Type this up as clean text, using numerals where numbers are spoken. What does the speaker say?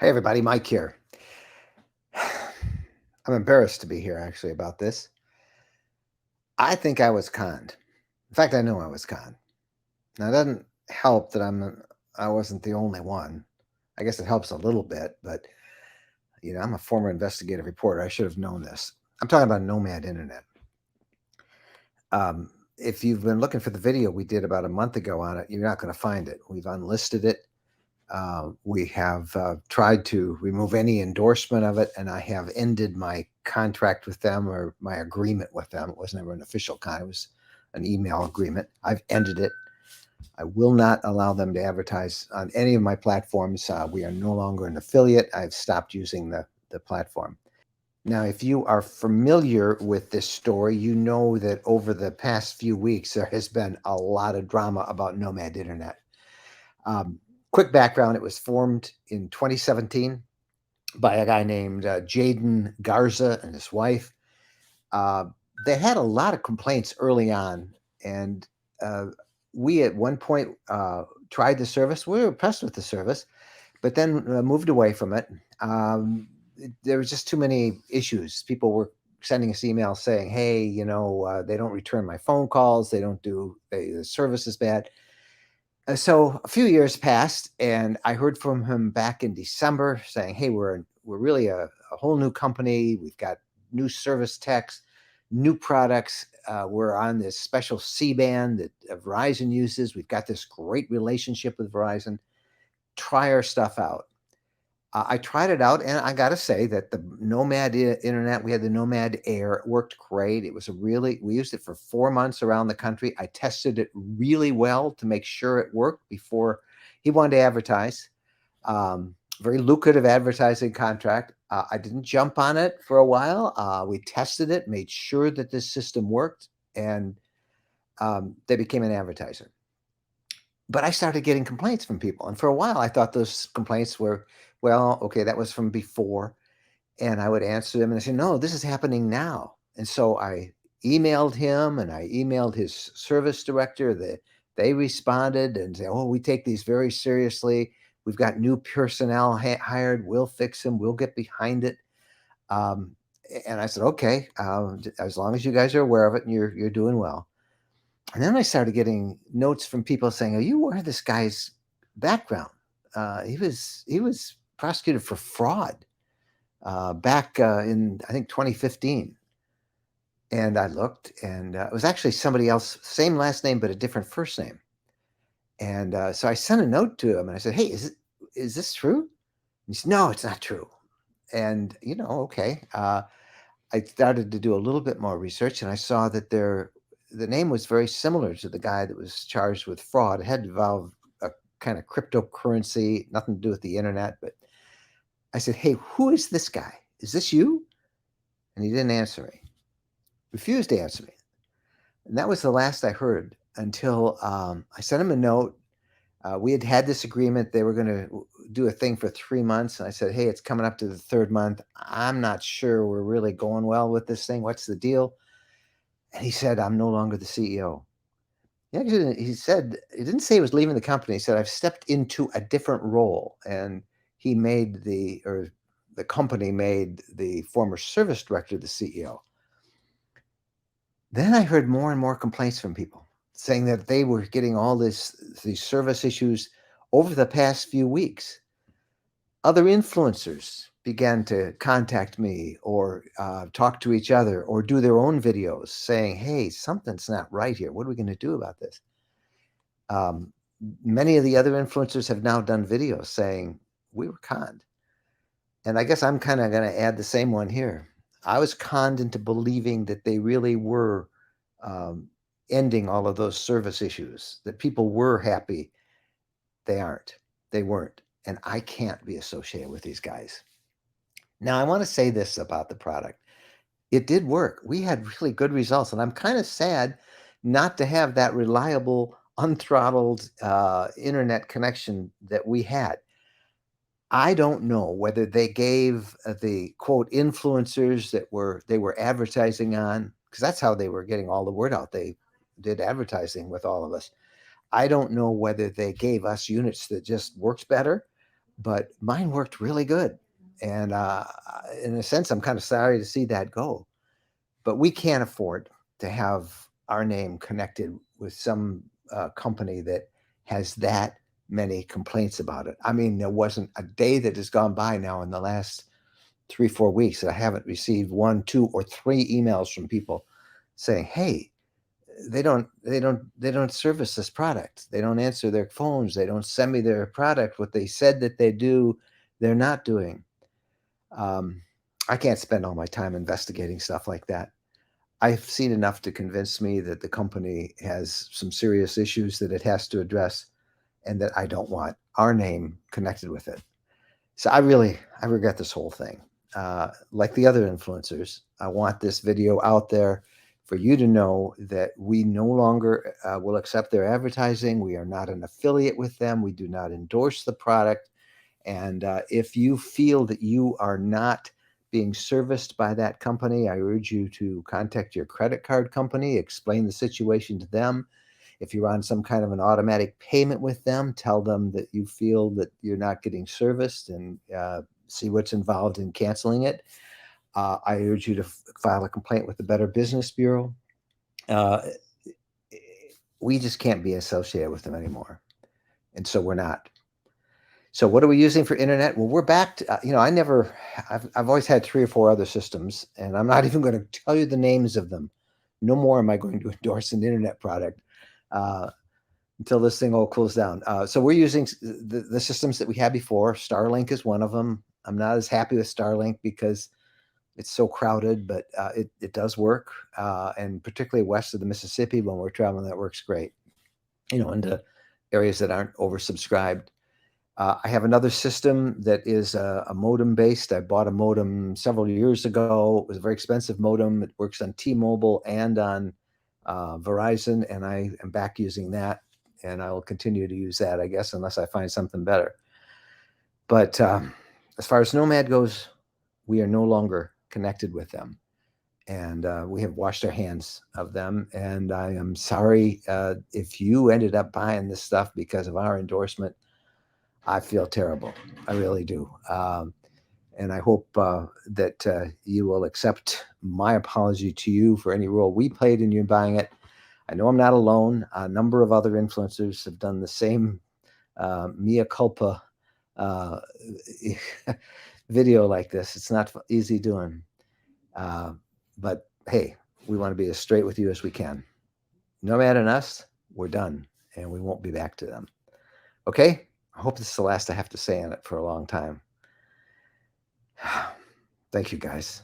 Hey everybody, Mike here. I'm embarrassed to be here actually about this. I think I was conned. In fact, I know I was conned. Now it doesn't help that I wasn't the only one. I guess it helps a little bit, but I'm a former investigative reporter. I should have known this. I'm talking about Nomad Internet. If you've been looking for the video we did about a month ago on it, you're not going to find it. We've unlisted it. We have tried to remove any endorsement of it, and I have ended my contract with them or my agreement with them. It was never an official contract. It was an email agreement. I've ended it. I will not allow them to advertise on any of my platforms. We are no longer an affiliate. I've stopped using the platform. Now, if you are familiar with this story, you know that over the past few weeks, there has been a lot of drama about Nomad Internet. Quick background, it was formed in 2017 by a guy named Jaden Garza and his wife. They had a lot of complaints early on, and we at one point tried the service. We were impressed with the service, but then moved away from it. There was just too many issues. People were sending us emails saying, hey, they don't return my phone calls. The service is bad. So a few years passed, and I heard from him back in December saying, hey, we're really a whole new company. We've got new service techs, new products. We're on this special C-band that Verizon uses. We've got this great relationship with Verizon. Try our stuff out. I tried it out, and I got to say that the Nomad Internet, we had the Nomad Air, it worked great. We used it for 4 months around the country. I tested it really well to make sure it worked before he wanted to advertise. Very lucrative advertising contract. I didn't jump on it for a while. We tested it, made sure that this system worked, and they became an advertiser. But I started getting complaints from people. And for a while, I thought those complaints were, well, okay, that was from before. And I would answer them and I said, no, this is happening now. And so I emailed him and I emailed his service director. They responded and said, oh, we take these very seriously. We've got new personnel hired. We'll fix them. We'll get behind it. And I said, okay, as long as you guys are aware of it and you're doing well. And then I started getting notes from people saying, "Are you aware of this guy's background? He was prosecuted for fraud back in I think 2015." And I looked, and it was actually somebody else, same last name but a different first name. And so I sent a note to him, and I said, "Hey, is this true?" And he said, "No, it's not true." And okay. I started to do a little bit more research, and I saw that the name was very similar to the guy that was charged with fraud. It had to involve a kind of cryptocurrency, nothing to do with the internet. But I said, hey, who is this guy? Is this you? And he didn't answer me, refused to answer me. And that was the last I heard until I sent him a note. We had this agreement. They were going to do a thing for 3 months. And I said, hey, it's coming up to the third month. I'm not sure we're really going well with this thing. What's the deal? And he said, I'm no longer the CEO. He said, he didn't say he was leaving the company. He said, I've stepped into a different role. And the company made the former service director the CEO. Then I heard more and more complaints from people saying that they were getting all these service issues over the past few weeks. Other influencers began to contact me or talk to each other or do their own videos saying, hey, something's not right here. What are we going to do about this? Many of the other influencers have now done videos saying we were conned. And I guess I'm kind of going to add the same one here. I was conned into believing that they really were ending all of those service issues, that people were happy. They aren't. They weren't. And I can't be associated with these guys. Now, I want to say this about the product. It did work. We had really good results. And I'm kind of sad not to have that reliable, unthrottled internet connection that we had. I don't know whether they gave the quote influencers that they were advertising on, because that's how they were getting all the word out. They did advertising with all of us. I don't know whether they gave us units that just worked better, but mine worked really good. And in a sense, I'm kind of sorry to see that go. But we can't afford to have our name connected with some company that has that many complaints about it. I mean, there wasn't a day that has gone by now in the last 3, 4 weeks that I haven't received 1, 2, or 3 emails from people saying, "Hey, they don't service this product. They don't answer their phones. They don't send me their product. What they said that they do, they're not doing." Um, I can't spend all my time investigating stuff like that. I've seen enough to convince me that the company has some serious issues that it has to address, and that I don't want our name connected with it. So I regret this whole thing. Like the other influencers, I want this video out there for you to know that we no longer will accept their advertising. We are not an affiliate with them. We do not endorse the product. And if you feel that you are not being serviced by that company, I urge you to contact your credit card company, explain the situation to them. If you're on some kind of an automatic payment with them, tell them that you feel that you're not getting serviced, and see what's involved in canceling it. I urge you to file a complaint with the Better Business Bureau. Uh, we just can't be associated with them anymore. And so we're not. So what are we using for internet? Well, we're back to, I've always had 3 or 4 other systems, and I'm not even going to tell you the names of them. No more am I going to endorse an internet product uh, until this thing all cools down. So we're using the systems that we had before. Starlink is one of them. I'm not as happy with Starlink because it's so crowded, but it does work. And particularly west of the Mississippi, when we're traveling, that works great, into areas that aren't oversubscribed. I have another system that is a modem based. I bought a modem several years ago. It was a very expensive modem. It works on T-Mobile and on Verizon, and I am back using that, and I will continue to use that, I guess, unless I find something better. But as far as Nomad goes, we are no longer connected with them, and we have washed our hands of them. And I am sorry if you ended up buying this stuff because of our endorsement. I feel terrible. I really do. And I hope that you will accept my apology to you for any role we played in you buying it. I know I'm not alone. A number of other influencers have done the same mea culpa uh, video like this. It's not easy doing. Uh, but hey, we want to be as straight with you as we can. Nomad and us, we're done, and we won't be back to them. Okay? I hope this is the last I have to say on it for a long time. Thank you, guys.